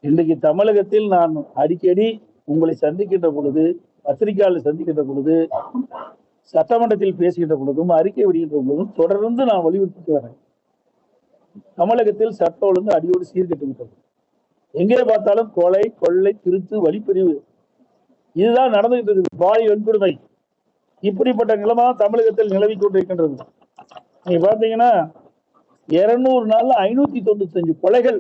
இன்றைக்கு தமிழகத்தில் நான் அடிக்கடி உங்களை சந்திக்கின்ற பொழுது, பத்திரிகையாளர் சந்திக்கின்ற பொழுது, சட்டமன்றத்தில் பேசுகின்ற பொழுதும், அறிக்கை விடுகின்ற பொழுதும் தொடர்ந்து நான் வலியுறுத்தி வரேன். தமிழகத்தில் சட்ட ஒழுங்கு அடியோடு சீர்கெட்டு விட்டது. எங்கே பார்த்தாலும் கொலை, கொள்ளை, திருட்டு, வழிப்பிரிவு இதுதான் நடந்துகிட்டு இருக்குது. பாலியல் வன்கொடுமை இப்படிப்பட்ட நிலைமை தமிழகத்தில் நிலவி கொண்டிருக்கின்றது. நீங்க பாத்தீங்கன்னா 200 நாள்ல 595 கொலைகள்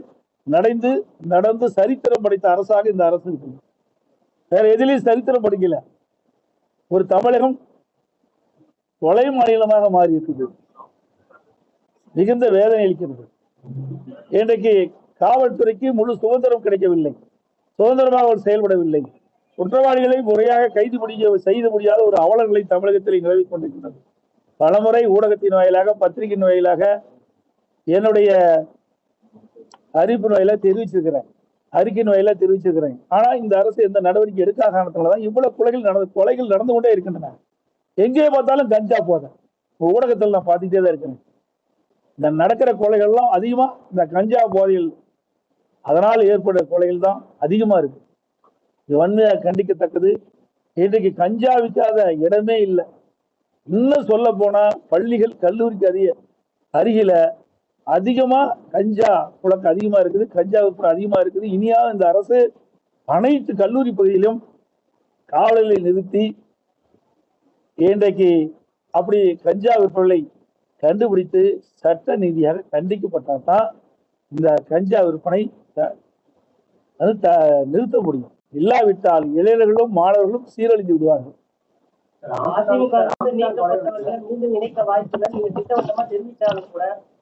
நடந்து சரித்திரம் படைத்த அரசாக இந்த அரசு இருக்கு. வேற எதிலையும் சரித்திரம் படிக்கல. ஒரு தமிழகம் கொலை மாநிலமாக மாறி இருக்குது. மிகுந்த வேதனை அளிக்கிறது. இன்றைக்கு காவல்துறைக்கு முழு சுதந்திரம் கிடைக்கவில்லை. சுதந்திரமாக அவர் செயல்படவில்லை. குற்றவாளிகளை முறையாக செய்து முடியாத ஒரு அவலங்களை தமிழகத்தில் நிலவி கொண்டிருக்கிறது. பலமுறை ஊடகத்தின் வாயிலாக, பத்திரிகையின் வாயிலாக, என்னுடைய அறிவிப்பின் வாயிலாக தெரிவிச்சிருக்கிறேன், அறிக்கையின் வாயிலாக தெரிவிச்சிருக்கிறேன். ஆனா இந்த அரசு எந்த நடவடிக்கை எடுக்காத காரணத்தினால்தான் இவ்வளவு கொலைகள் நடந்து கொண்டே இருக்கின்றன. எங்கே பார்த்தாலும் கஞ்சா போதை. ஊடகத்தில் நான் பார்த்துட்டே தான் இருக்கிறேன். இந்த நடக்கிற கொலைகள்லாம் அதிகமா இந்த கஞ்சா போதையில் அதனால் ஏற்பட்ட கொலைகள் தான் அதிகமா இருக்கு. இது வன்மையாக கண்டிக்கத்தக்கது. இன்றைக்கு கஞ்சா விற்காத இடமே இல்லை. இன்னும் சொல்ல போனா பள்ளிகள், கல்லூரிக்கு அருகில அதிகமா கஞ்சா புழக்கம் அதிகமா இருக்குது, கஞ்சா விற்பனை அதிகமா இருக்குது. இனியாவது இந்த அரசு அனைத்து கல்லூரி பகுதியிலும் காவலர்களை நிறுத்தி இன்றைக்கு அப்படி கஞ்சா விற்பனை கண்டுபிடித்து சட்ட நீதியாக கண்டிக்கப்பட்டால்தான் இந்த கஞ்சா விற்பனை நிறுத்த முடியும். இல்லாவிட்டால் இளைஞர்களும் மாணவர்களும் சீரழிந்து விடுவார்கள்.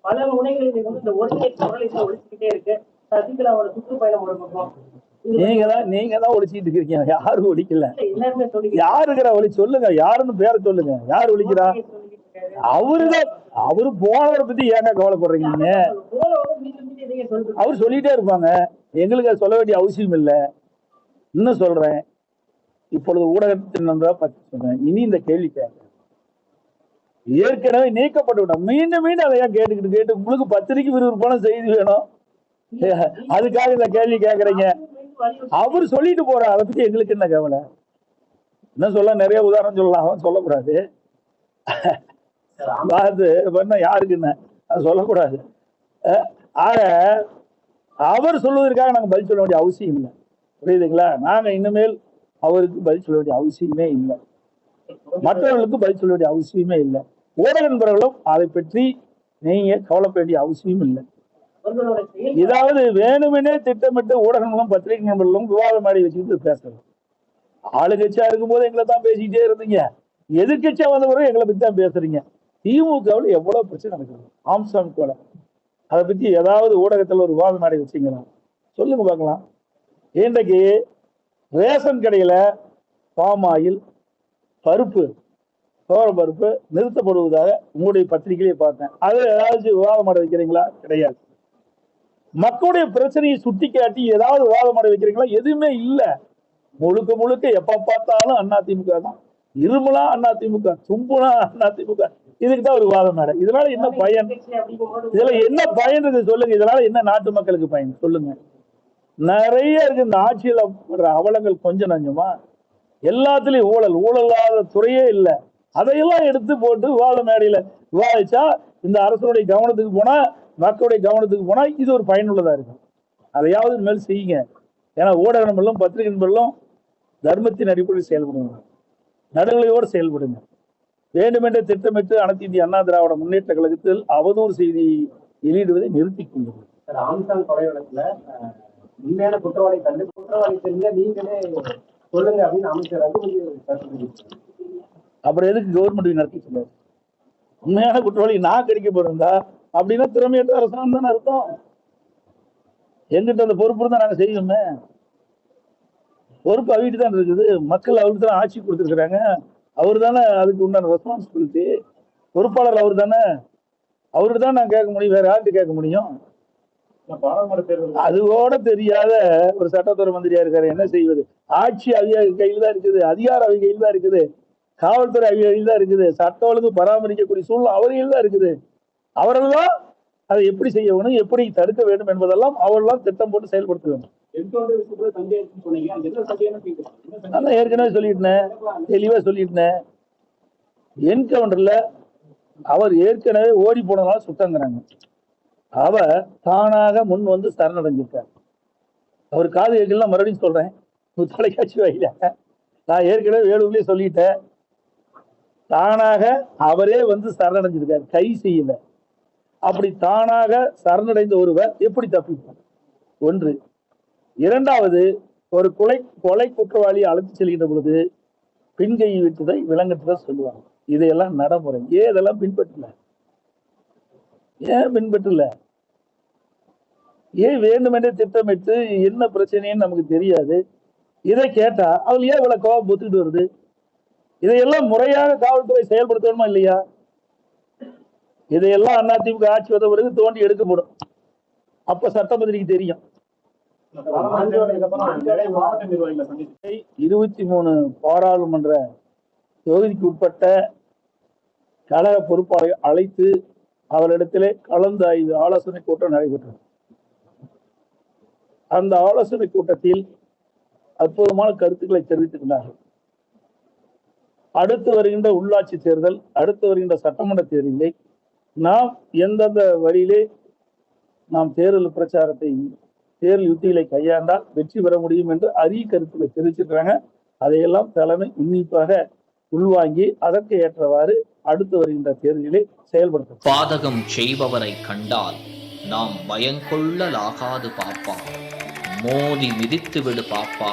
பல முனைகளில் இருந்து இந்த ஒருங்கிணைப்பு ஒழிச்சுக்கிட்டே இருக்கு. சசிகலாவோட சுற்றுப்பயணம் ஒரு பக்கம் நீங்க தான் ஒழிச்சிட்டு இருக்கீங்க. யாரும் ஒழிக்கல. யாருக்கிற ஒளி சொல்லுங்க, யாருன்னு பேரை சொல்லுங்க. யாரு ஒழிக்கிறா? அவருதான். அவரு போனவரை பத்தி ஏங்க கவலைப்படுறீங்க? நீங்க அவர் சொல்லிட்டே இருப்பாங்க. எங்களுக்கு அதை சொல்ல வேண்டிய அவசியம் இல்லை. இன்னும் சொல்றேன், இப்பொழுது ஊடகத்தின் நன்றாக பற்றி சொல்றேன். இனி இந்த கேள்வி கேட்க ஏற்கனவே நீக்கப்பட்டு விட்டோம். மீண்டும் அதை ஏன் கேட்டு உங்களுக்கு பத்திரிக்கை விறுவிறுப்பான செய்தி வேணும், அதுக்காக இந்த கேள்வி கேட்கறீங்க. அவர் சொல்லிட்டு போற, அதை பத்தி எங்களுக்கு என்ன கவலை? என்ன சொல்ல, நிறைய உதாரணம் சொல்லலாம், சொல்லக்கூடாது. யாருக்கு என்ன அது சொல்லக்கூடாது. ஆக அவர் சொல்வதற்காக நாங்க பதில் சொல்ல வேண்டிய அவசியம் இல்லை. புரியுதுங்களா? நாங்க இனிமேல் அவருக்கு பதில் சொல்ல வேண்டிய அவசியமே இல்லை, மற்றவர்களுக்கு பதில் சொல்ல வேண்டிய அவசியமே இல்லை. ஊடக நண்பர்களும் அதை பற்றி நீங்க கவலைப்பட வேண்டிய அவசியம் இல்லை. ஏதாவது வேணுமெனே திட்டமிட்டு ஊடகங்களும் பத்திரிகை நண்பர்களும் விவாதம் ஆடி வச்சுக்கிட்டு பேசுறது. ஆளுங்கட்சியா இருக்கும் போது எங்களை தான் பேசிக்கிட்டே இருந்தீங்க, எதிர்கட்சியா வந்த பிறகு எங்களை பத்தி தான் பேசுறீங்க. திமுகவில் எவ்வளவு பிரச்சனை நடக்குது, ஆம்சாமி கொலை, அதை பத்தி ஏதாவது ஊடகத்தில் ஒரு விவாதம் ஆடி வச்சீங்களா? சொல்லுங்க பார்க்கலாம். இன்றைக்கு ரேஷன் கடையில பாம் ஆயில், பருப்பு நிறுத்தப்படுவதாக உங்களுடைய பத்திரிகையிலே பார்த்தேன். அது ஏதாவது விவாதம் ஆட வைக்கிறீங்களா? கிடையாது. மக்களுடைய பிரச்சனையை சுட்டி காட்டி ஏதாவது விவாதம் ஆட வைக்கிறீங்களா? எதுவுமே இல்லை. முழுக்க எப்ப பார்த்தாலும் அதிமுக தான். இருமலா அதிமுக, தும்புனா அதிமுக. இதுக்குதான் ஒரு விவாதம் மேடம். இதனால என்ன பயன்? இதுல என்ன பயன் இருக்கு சொல்லுங்க. இதனால என்ன நாட்டு மக்களுக்கு பயன் சொல்லுங்க? நிறைய இருக்கு இந்த ஆட்சியில அவலங்கள். கொஞ்சம் நஞ்சமா எல்லாத்துலயும் ஊழலாத துறையே இல்லை. அதையெல்லாம் எடுத்து போட்டு விவாத மேடையில விவாதிச்சா இந்த அரசுடைய கவனத்துக்கு போனா, மக்களுடைய கவனத்துக்கு போனா இது ஒரு பயனுள்ளதா இருக்கும். அதையாவது மேல் செய்யுங்க. ஏன்னா ஊடக நண்பர்களும் பத்திரிகை நண்பர்களும் தர்மத்தின் அடிப்படையில் செயல்படுங்க, நடுநிலையோடு செயல்படுங்க. வேண்டுமென்றே திட்டமிட்டு அனைத்து இந்திய அண்ணா திராவிட முன்னேற்ற கழகத்தில் அவதூறு செய்தி வெளியிடுவதை நிறுத்திக் கொள்ளுங்கள். உண்மையான குற்றவாளி கண்டு குற்றவாளி தெரிஞ்ச நீங்களே சொல்லுங்க அப்படின்னு அமைச்சர் அப்புறம் எதுக்கு கவர்மெண்ட் நடத்தி சொல்லாரு? உண்மையான குற்றவாளி நான் கிடைக்கப்பட்டிருந்தா அப்படின்னா திறமையற்ற அரசாங்கம் தானே அர்த்தம். எங்கிட்ட அந்த பொறுப்பு இருந்தா நாங்க செய்வோமே. பொறுப்பு அவகிட்டு தான் இருக்குது. மக்கள் அவருக்கு தான் ஆட்சி கொடுத்துருக்குறாங்க. அவரு தானே அதுக்கு உண்டான ரெஸ்பான்சிபிலிட்டி. பொறுப்பாளர் அவரு தானே. அவருக்கு தான் நான் கேட்க முடியும், வேற யார்கிட்ட கேட்க முடியும்? அதுவோட தெரியாத ஒரு சட்டத்துறை மந்திரியா இருக்காரு, என்ன செய்வது? ஆட்சி அவங்க கையில் தான் இருக்குது, அதிகாரம் அவங்க கையில் தான் இருக்குது, காவல்துறை அவங்க கையில் தான் இருக்குது, சட்ட ஒழுங்கு பராமரிக்கக்கூடிய சூழ்நிலை அவர்கள் தான் இருக்குது. அவர்கள் தான் அதை எப்படி செய்ய வேணும், எப்படி தடுக்க வேண்டும் என்பதெல்லாம் அவர்கள்லாம் திட்டம் போட்டு செயல்படுத்த வேண்டும். நான் ஏற்கனவே சொல்லிட்டேன், தெளிவா சொல்லிட்டேன். என்கவுண்டர்ல அவர் ஏற்கனவே ஓடி போனதால சுத்தங்கிறாங்க. அவர் தானாக முன் வந்து சரணடைஞ்சிருக்கார். அவர் காது கேட்கலாம், மறுபடியும் சொல்றேன், தொலைக்காட்சி வாயில நான் ஏற்கனவே வேலூர்லயே சொல்லிட்டேன். தானாக அவரே வந்து சரணடைஞ்சிருக்கார், கை செய்யல. அப்படி தானாக சரணடைந்த ஒருவர் எப்படி தப்பிப்பார்? ஒன்று. இரண்டாவது, ஒரு கொலை குற்றவாளியை அழைத்து செல்கின்ற பொழுது பின்கை விட்டுதை விலங்கட்டுதான் சொல்லுவாங்க. இதையெல்லாம் நடைமுறை. ஏன் இதெல்லாம் பின்பற்றல? ஏன் பின்பற்றல? ஏன் வேண்டுமென்றே திட்டமிட்டு என்ன பிரச்சனைன்னு நமக்கு தெரியாது. இதை கேட்டா அவள் ஏன் இவ்வளவு கோபம் பொத்துக்கிட்டு வருது? இதையெல்லாம் முறையாக காவல்துறை செயல்படுத்தணுமா இல்லையா? இதையெல்லாம் அதிமுக ஆட்சி வந்த பிறகு தோண்டி எடுக்கப்படும். அப்ப சட்டமன்றத்துக்கு தெரியும். 23 பாராளுமன்ற தொகுதிக்கு உட்பட்ட கழக பொறுப்பாளரை அழைத்து அவரிடத்திலே கலந்து ஆலோசனை கூட்டம் நடைபெற்றது. அந்த ஆலோசனை கூட்டத்தில் அற்புதமான கருத்துக்களை தெரிவித்திருக்கிறார்கள். அடுத்து வருகின்ற உள்ளாட்சி தேர்தல், அடுத்து வருகின்ற சட்டமன்ற தேர்தலிலே நாம் எந்தெந்த வழியிலே நாம் தேர்தல் பிரச்சாரத்தை, தேர்தல் யுத்திகளை கையாண்டால் வெற்றி பெற முடியும் என்று அரிய கருத்துக்களை தெரிவிச்சிருக்கிறாங்க. அதையெல்லாம் தலைமை உன்னிப்பாக உள்வாங்கி அதற்கு ஏற்றவாறு அடுத்து வருகின்ற தேர்தலிலே செயல்படுத்தும். பாதகம் செய்பவரை கண்டால் நாம் பயங்கொள்ளலாகாது பாப்பா, மோதி மிதித்து விடு பாப்பா,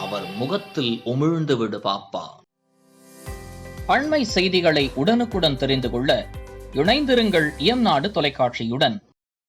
அவர் முகத்தில் உமிழ்ந்து விடு பாப்பா. அண்மை செய்திகளை உடனுக்குடன் தெரிந்து கொள்ள இணைந்திருங்கள் இயம்நாடு தொலைக்காட்சியுடன்.